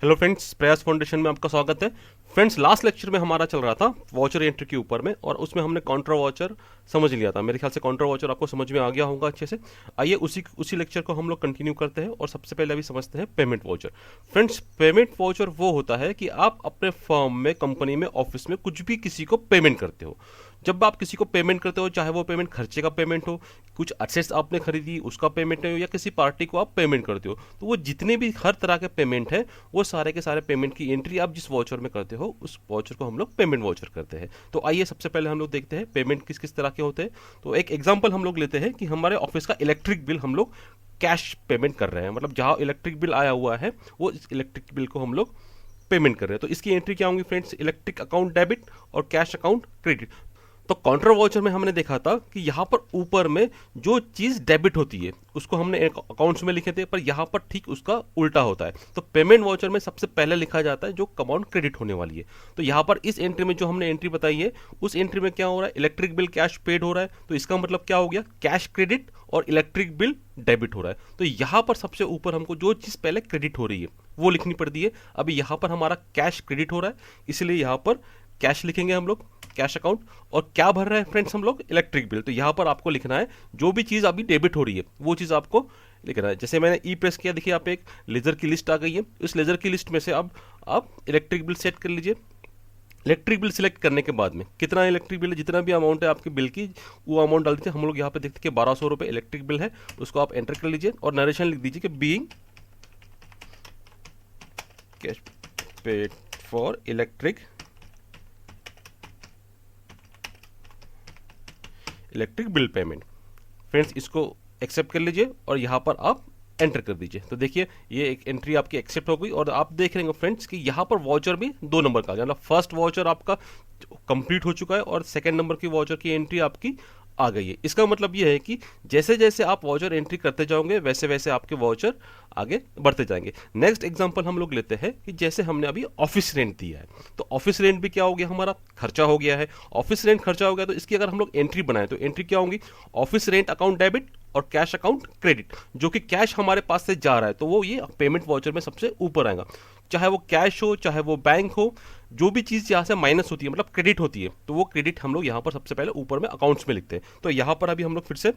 Hello friends, प्रयास foundation में आपका स्वागत है। फ्रेंड्स, लास्ट लेक्चर में हमारा चल रहा था वॉचर एंट्री के ऊपर में, और उसमें हमने काउंटर वॉचर समझ लिया था। मेरे ख्याल से काउंटर वॉचर आपको समझ में आ गया होगा अच्छे से। आइए उसी लेक्चर को हम लोग कंटिन्यू करते हैं और सबसे पहले अभी समझते हैं payment watcher. Friends, payment watcher वो होता है कि आप अपने फर्म में, कंपनी में, ऑफिस में कुछ भी किसी को पेमेंट करते हो। जब आप किसी को पेमेंट करते हो, चाहे वो पेमेंट खर्चे का पेमेंट हो, कुछ एसेट्स आपने खरीदी उसका पेमेंट हो, या किसी पार्टी को आप पेमेंट करते हो, तो वो जितने भी हर तरह के पेमेंट है, वो सारे के सारे पेमेंट की एंट्री आप जिस वॉचर में करते हो, उस वॉचर को हम लोग पेमेंट वॉचर करते हैं। तो आइए सबसे पहले हम लोग देखते हैं पेमेंट किस किस तरह के होते हैं। तो एक एग्जांपल हम लोग लेते हैं कि हमारे ऑफिस का इलेक्ट्रिक बिल हम लोग कैश पेमेंट कर रहे हैं, मतलब जहां इलेक्ट्रिक बिल आया हुआ है वो इस इलेक्ट्रिक बिल को हम लोग पेमेंट कर रहे हैं। तो इसकी एंट्री क्या होंगी फ्रेंड्स? इलेक्ट्रिक अकाउंट डेबिट और कैश अकाउंट क्रेडिट। तो काउंटर वॉचर में हमने देखा था कि यहाँ पर ऊपर में जो चीज़ डेबिट होती है उसको हमने एक अकाउंट्स में लिखे थे, पर यहाँ पर ठीक उसका उल्टा होता है। तो पेमेंट वॉचर में सबसे पहले लिखा जाता है जो अमाउंट क्रेडिट होने वाली है। तो यहाँ पर इस एंट्री में जो हमने एंट्री बताई है, उस एंट्री में क्या हो रहा है? इलेक्ट्रिक बिल कैश पेड हो रहा है, तो इसका मतलब क्या हो गया? कैश क्रेडिट और इलेक्ट्रिक बिल डेबिट हो रहा है। तो यहाँ पर सबसे ऊपर हमको जो चीज़ पहले क्रेडिट हो रही है वो लिखनी पड़ती है। अभी यहाँ पर हमारा कैश क्रेडिट हो रहा है, इसलिए यहाँ पर कैश लिखेंगे हम लोग, कैश अकाउंट। और क्या भर रहे हैं फ्रेंड्स हम लोग? Electric bill. तो यहाँ पर आपको लिखना है जो भी चीज़ अभी डेबिट हो रही है वो चीज़ आपको लिखना है। जैसे मैंने ई प्रेस किया, देखिए आप एक लेजर की लिस्ट आ गई है। इस लेजर की लिस्ट में से अब आप इलेक्ट्रिक बिल सेट कर लीजिए। इलेक्ट्रिक बिल सिलेक्ट करने के बाद में कितना इलेक्ट्रिक बिल है, जितना भी अमाउंट है आपके बिल की, वो अमाउंट डाल दीजिए। हम लोग यहाँ पे देखते हैं 1200 रुपये इलेक्ट्रिक बिल है, उसको आप एंटर कर लीजिए और नरेशन लिख दीजिए कि being cash paid for electric bill payment. Friends, इसको एक्सेप्ट कर लीजिए और यहाँ पर आप एंटर कर दीजिए। तो देखिए ये एक एंट्री आपकी एक्सेप्ट हो गई। और आप देख रहे हैं फ्रेंड्स कि यहाँ पर वॉचर भी 2 नंबर का, मतलब फर्स्ट वॉचर आपका कंप्लीट हो चुका है और सेकंड नंबर की वॉचर की एंट्री आपकी आ गई है। इसका मतलब ये है कि जैसे जैसे आप वॉचर एंट्री करते जाओगे वैसे वैसे आपके वॉचर आगे बढ़ते जाएंगे। नेक्स्ट एग्जांपल हम लोग लेते हैं कि जैसे हमने अभी ऑफिस रेंट दिया है, तो ऑफिस रेंट भी क्या हो गया? हमारा खर्चा हो गया है। ऑफिस रेंट खर्चा हो गया, तो इसकी अगर हम लोग एंट्री बनाए तो एंट्री क्या होंगी? ऑफिस रेंट अकाउंट डेबिट और कैश अकाउंट क्रेडिट। जो कि कैश हमारे पास से जा रहा है तो वो ये पेमेंट वॉचर में सबसे ऊपर आएगा। चाहे वो कैश हो, चाहे वो बैंक हो, जो भी चीज़ यहाँ से माइनस होती है, मतलब क्रेडिट होती है, तो वो क्रेडिट हम लोग यहाँ पर सबसे पहले ऊपर में अकाउंट्स में लिखते हैं। तो यहाँ पर अभी हम लोग फिर से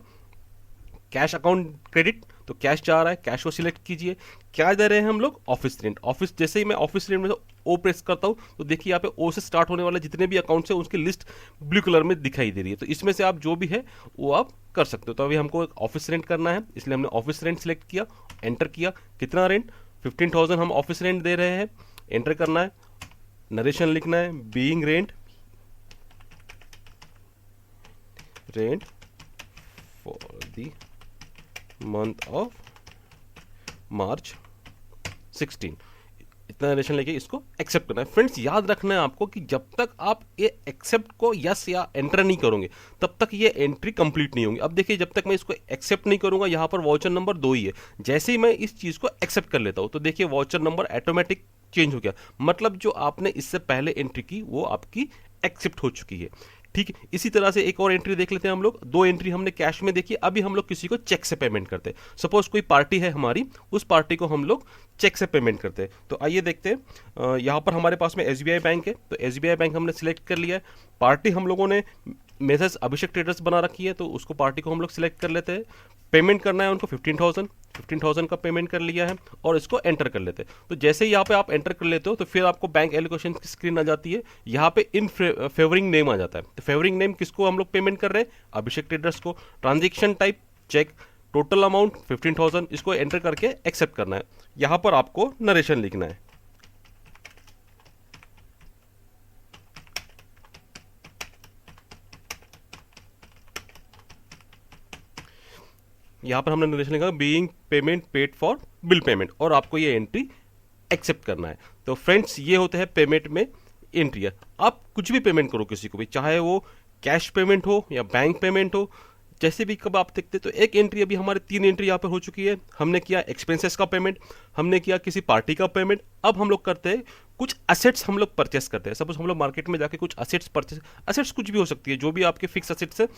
कैश अकाउंट क्रेडिट, तो कैश जा रहा है, कैश को सिलेक्ट कीजिए। क्या दे रहे हैं हम लोग? Office rent. ऑफिस, जैसे ही मैं ऑफिस रेंट में ओ प्रेस करता हूँ तो देखिए यहाँ पे ओ से स्टार्ट होने वाले जितने भी अकाउंट्स हैं उसकी लिस्ट ब्लू कलर में दिखाई दे रही है। तो इसमें से आप जो भी है वो आप कर सकते हो। तो अभी हमको एक ऑफिस रेंट करना है, इसलिए हमने ऑफिस रेंट सिलेक्ट किया, एंटर किया। कितना रेंट? 15,000 हम ऑफिस रेंट दे रहे हैं, एंटर करना है। नरेशन लिखना है, being rent for the month of March 16। इतना नरेशन लेके इसको एक्सेप्ट करना है। फ्रेंड्स, याद रखना है आपको कि जब तक आप ये एक्सेप्ट को यस या एंटर नहीं करोगे तब तक ये एंट्री कंप्लीट नहीं होगी। अब देखिए जब तक मैं इसको एक्सेप्ट नहीं करूंगा, यहाँ पर वॉचर नंबर 2 ही है। जैसे ही मैं इस चीज़ को एक्सेप्ट कर लेता हूँ तो देखिए वॉचर नंबर ऑटोमेटिक चेंज हो गया, मतलब जो आपने इससे पहले एंट्री की वो आपकी एक्सेप्ट हो चुकी है। ठीक है, इसी तरह से एक और एंट्री देख लेते हैं हम लोग। 2 एंट्री हमने कैश में देखी, अभी हम लोग किसी को चेक से पेमेंट करते हैं। सपोज कोई पार्टी है हमारी, उस पार्टी को हम लोग चेक से पेमेंट करते हैं। तो आइए देखते हैं। यहाँ पर हमारे पास में एसबीआई बैंक है, तो एसबीआई बैंक हमने सिलेक्ट कर लिया है। पार्टी हम लोगों ने मेसर्स अभिषेक ट्रेडर्स बना रखी है, तो उसको पार्टी को हम लोग सिलेक्ट कर लेते हैं। पेमेंट करना है उनको 15,000 का पेमेंट कर लिया है और इसको एंटर कर लेते हैं। तो जैसे ही यहाँ पे आप एंटर कर लेते हो तो फिर आपको बैंक एलोकेशन की स्क्रीन आ जाती है। यहाँ पे इन फेवरिंग नेम आ जाता है। तो फेवरिंग नेम किसको हम लोग पेमेंट कर रहे हैं? अभिषेक ट्रेडर्स को। Transaction type cheque, total amount 15,000, इसको एंटर करके एक्सेप्ट करना है। यहाँ पर आपको नरेशन लिखना है। यहाँ पर हमने नरेशन लिखा being payment paid for bill payment, और आपको ये एंट्री एक्सेप्ट करना है। तो फ्रेंड्स, ये होते हैं पेमेंट में एंट्री है। आप कुछ भी पेमेंट करो किसी को भी, चाहे वो कैश पेमेंट हो या बैंक पेमेंट हो, जैसे भी कब आप देखते। तो एक एंट्री अभी हमारे 3 एंट्री यहाँ पर हो चुकी है। हमने किया एक्सपेंसेस का पेमेंट, हमने किया किसी पार्टी का पेमेंट। अब हम लोग करते हैं कुछ असेट्स हम लोग परचेस करते हैं। सपोज हम लोग मार्केट में जाके कुछ असेट्स परचेस, असेट्स कुछ भी हो सकती है, जो भी आपके फिक्स असेट्स है,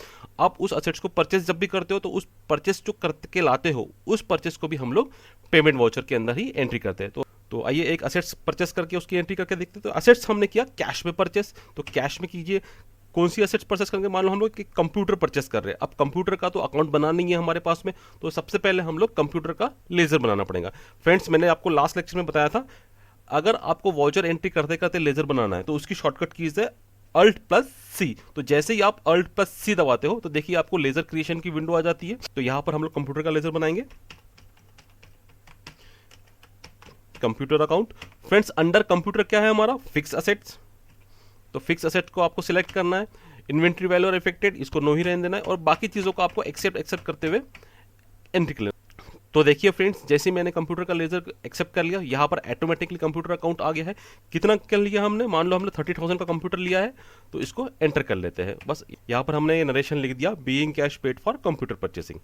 आप उस असेट्स को परचेस जब भी करते हो तो उस परचेस जो करके लाते हो उस परचेस को भी हम लोग पेमेंट वाउचर के अंदर ही एंट्री करते हैं। तो आइए एक असेट्स परचेस करके उसकी एंट्री करके देखते हैं। तो असेट्स हमने किया कैश में परचेस, तो कैश में कीजिए कौन सी असेट्स परचेस करेंगे। मान लो हम लोग कि कंप्यूटर परचेस कर रहे हैं, अब कंप्यूटर का तो अकाउंट बना नहीं है हमारे पास में, तो सबसे पहले हम लोग कंप्यूटर का लेजर बनाना पड़ेगा। फ्रेंड्स मैंने आपको लास्ट लेक्चर में बताया था, अगर आपको वाउचर एंट्री करते करते लेजर बनाना है तो उसकी शॉर्टकट कीज है Alt+C। तो जैसे ही आप Alt+C दबाते हो तो देखिए आपको लेजर क्रिएशन की विंडो आ जाती है। तो यहां पर हम लोग कंप्यूटर का लेजर बनाएंगे, computer account. Friends under computer क्या है हमारा, फिक्स असेट्स। तो फिक्स असेट को आपको सिलेक्ट करना है, इन्वेंट्री वैल्यू और इफेक्टेड इसको नो ही रहने देना है, और बाकी चीजों को आपको एक्सेप्ट करते हुए एंट्री कर लेना। तो देखिए फ्रेंड्स जैसे मैंने कंप्यूटर का लेजर एक्सेप्ट कर लिया, यहाँ पर ऑटोमेटिकली कंप्यूटर अकाउंट आ गया है। कितना कर लिया हमने, मान लो हमने 30,000 का कंप्यूटर लिया है, तो इसको एंटर कर लेते हैं। बस यहाँ पर हमने नरेशन लिख दिया, being cash paid for computer purchasing,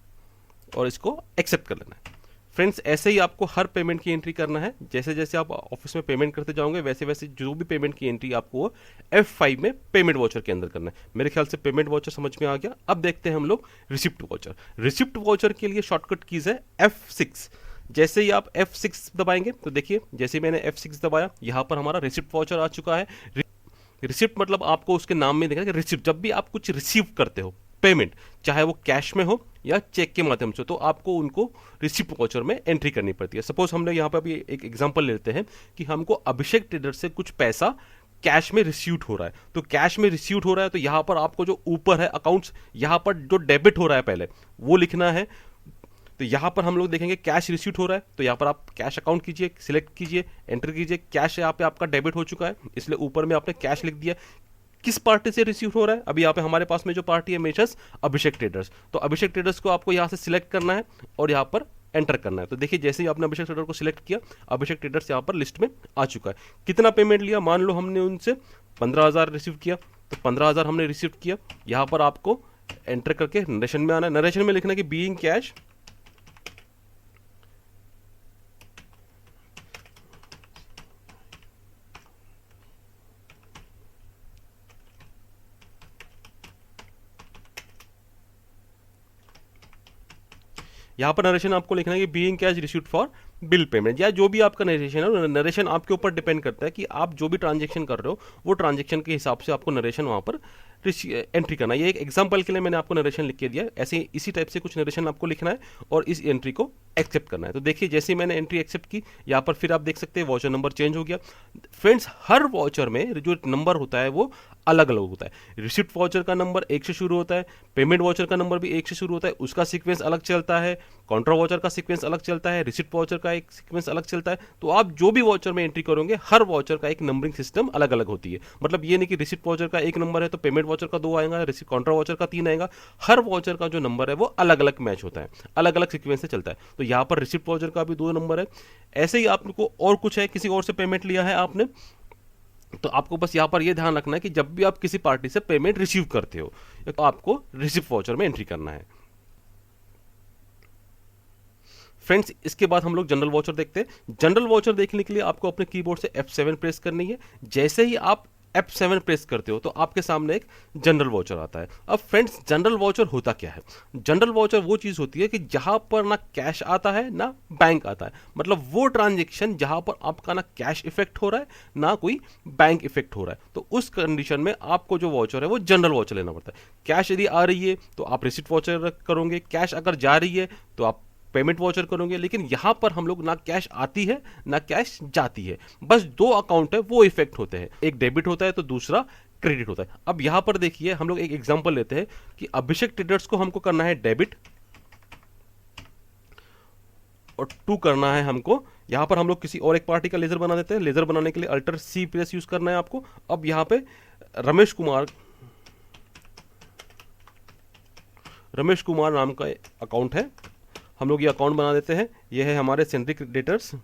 और इसको एक्सेप्ट कर लेना है। फ्रेंड्स ऐसे ही आपको हर पेमेंट की एंट्री करना है। जैसे जैसे आप ऑफिस में पेमेंट करते जाओगे वैसे वैसे जो भी पेमेंट की एंट्री आपको F5 में पेमेंट वाउचर के अंदर करना है। मेरे ख्याल से पेमेंट वाउचर समझ में आ गया। अब देखते हैं हम लोग रिसिप्ट वाउचर। रिसिप्ट वाउचर के लिए शॉर्टकट कीज है F6। जैसे ही आप F6 दबाएंगे तो देखिए जैसे मैंने F6 दबाया, यहाँ पर हमारा रिसिप्ट वाउचर आ चुका है। रिसिप्ट मतलब आपको उसके नाम में देखा कि रिसिप्ट, जब भी आप कुछ रिसीव करते हो पेमेंट, चाहे वो कैश में हो या चेक के माध्यम से, तो आपको उनको रिसिप्ट वाउचर में एंट्री करनी पड़ती है। सपोज हमने यहाँ पर भी एक एग्जांपल लेते हैं कि हमको अभिषेक ट्रेडर से कुछ पैसा कैश में रिसीव्ड हो रहा है। तो कैश में रिसीव्ड हो रहा है तो यहाँ पर आपको जो ऊपर है अकाउंट्स, यहाँ पर जो डेबिट हो रहा है पहले वो लिखना है। तो यहाँ पर हम लोग देखेंगे कैश रिसीव्ड हो रहा है, तो यहाँ पर आप कैश अकाउंट कीजिए, सिलेक्ट कीजिए, एंटर कीजिए। कैश यहाँ पे आपका डेबिट हो चुका है, इसलिए ऊपर में आपने कैश लिख दिया। किस पार्टी से रिसीव हो रहा है, अभी यहाँ पे हमारे पास में जो पार्टी है मेजर्स अभिषेक ट्रेडर्स, तो अभिषेक ट्रेडर्स को आपको यहाँ से सिलेक्ट करना है और यहाँ पर एंटर करना है। तो देखिए जैसे ही आपने अभिषेक ट्रेडर को सिलेक्ट किया, अभिषेक ट्रेडर्स यहाँ पर लिस्ट में आ चुका है। कितना पेमेंट लिया, मान लो हमने उनसे 15,000 रिसीव किया, तो 15,000 हमने रिसीव किया। यहाँ पर आपको एंटर करके नरेशन में आना है। नरेशन में लिखना है कि बीइंग कैश यहाँ पर नरेशन आपको लिखना है कि being cash received for bill payment, या जो भी आपका नरेशन है, नरेशन आपके ऊपर डिपेंड करता है कि आप जो भी ट्रांजेक्शन कर रहे हो वो ट्रांजेक्शन के हिसाब से आपको नरेशन वहाँ पर एंट्री करना है। ये एक एग्जांपल के लिए मैंने आपको नरेशन लिख के दिया है, ऐसे इसी टाइप से कुछ नरेशन आपको लिखना है और इस एंट्री को एक्सेप्ट करना है। तो देखिए जैसे ही मैंने एंट्री एक्सेप्ट की, यहाँ पर फिर आप देख सकते हैं वाउचर नंबर चेंज हो गया। फ्रेंड्स हर वाउचर में जो नंबर होता है वो अलग अलग होता है। रिसिप्ट वाउचर का नंबर 1 से शुरू होता है, पेमेंट वाउचर का नंबर भी 1 से शुरू होता है, उसका सीक्वेंस अलग चलता है, कॉन्ट्रा वाउचर का सीक्वेंस अलग चलता है, रिसिप्ट वाउचर का एक सीक्वेंस अलग चलता है। तो आप जो भी वाउचर में एंट्री करोगे हर वाउचर का एक नंबरिंग सिस्टम अलग अलग होती है। मतलब ये नहीं कि रिसिप्ट वाउचर का एक नंबर है तो पेमेंट वाउचर का 2 आएगा, कॉन्ट्रा वाउचर का 3 आएगा। हर वाउचर का जो नंबर है वो अलग अलग मैच होता है, अलग अलग सीक्वेंस से चलता है। तो यहाँ पर रिसिप्ट वाउचर का भी 2 नंबर है। ऐसे ही आपको और कुछ है, किसी और से पेमेंट लिया है आपने, तो आपको बस यहाँ पर यह ध्यान रखना है कि जब भी आप किसी पार्टी से पेमेंट रिसीव करते हो तो आपको रिसिप्ट वाउचर में एंट्री करना है। फ्रेंड्स इसके बाद हम लोग जनरल वाउचर देखते हैं। जनरल वाउचर देखने के लिए आपको अपने कीबोर्ड से F7 प्रेस करनी है। जैसे ही आप F7 प्रेस करते हो तो आपके सामने एक जनरल वाउचर आता है। अब फ्रेंड्स जनरल वाउचर होता क्या है, जनरल वाउचर वो चीज होती है कि जहां पर ना कैश आता है ना बैंक आता है। मतलब वो ट्रांजेक्शन जहां पर आपका ना कैश इफेक्ट हो रहा है ना कोई बैंक इफेक्ट हो रहा है, तो उस कंडीशन में आपको जो वाउचर है वो जनरल वाउचर लेना पड़ता है। कैश यदि आ रही है तो आप रिसिप्ट वाउचर करोगे, कैश अगर जा रही है तो आप पेमेंट वाउचर करोगे। लेकिन यहां पर हम लोग ना कैश आती है ना कैश जाती है, बस 2 अकाउंट है वो इफेक्ट होते हैं, एक डेबिट होता है तो दूसरा क्रेडिट होता है। अब यहां पर देखिए हम लोग एक एग्जांपल लेते हैं कि अभिषेक ट्रेडर्स को हमको करना है डेबिट और 2 करना है हमको। यहां पर हम लोग किसी और एक पार्टी का लेजर बना देते हैं। लेजर बनाने के लिए Alt+C प्रेस यूज करना है आपको। अब यहां पे रमेश कुमार नाम का अकाउंट है, हम लोग ये अकाउंट बना देते हैं। ये है हमारे सेंट्रिक डेटर्स,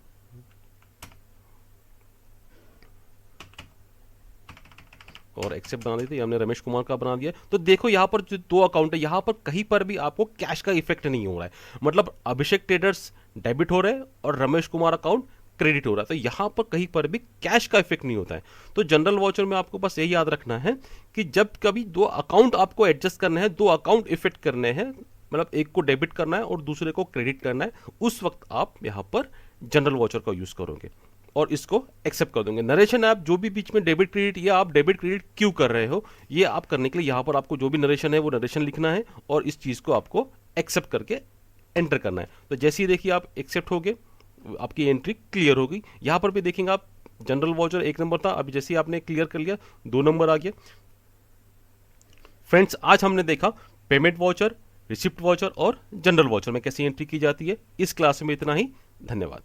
और एक्सेप्ट बना देते हैं, हमने रमेश कुमार का बना दिया। तो देखो यहाँ पर जो 2 अकाउंट है, यहाँ पर कहीं पर भी आपको कैश का इफेक्ट नहीं हो रहा है। मतलब अभिषेक ट्रेडर्स डेबिट हो रहे हैं और रमेश कुमार अकाउंट क्रेडिट हो रहा है, तो यहां पर कहीं पर भी कैश का इफेक्ट नहीं होता है। तो जनरल वाउचर में आपको बस यही याद रखना है कि जब कभी 2 अकाउंट आपको एडजस्ट करने हैं, 2 अकाउंट इफेक्ट करने हैं, मतलब एक को डेबिट करना है और दूसरे को क्रेडिट करना है, उस वक्त आप यहां पर जनरल वाउचर का यूज करोगे। और इसको एक्सेप्ट कर दोगे। नरेशन आप जो भी बीच में डेबिट क्रेडिट या आप डेबिट क्रेडिट क्यों कर रहे हो, ये आप करने के लिए यहाँ पर आपको जो भी नरेशन है वो नरेशन लिखना है और इस चीज़ को आपको एक्सेप्ट करके एंटर करना है। तो जैसे ही देखिए आप एक्सेप्ट हो गए, आपकी एंट्री क्लियर हो गई। यहाँ पर भी देखेंगे आप जनरल वाउचर 1 नंबर था, अभी जैसे ही आपने क्लियर कर लिया 2 नंबर आ गया। फ्रेंड्स आज हमने देखा पेमेंट वाउचर, रिसिप्ट वाउचर और जनरल वाउचर में कैसे एंट्री की जाती है। इस क्लास में इतना ही, धन्यवाद।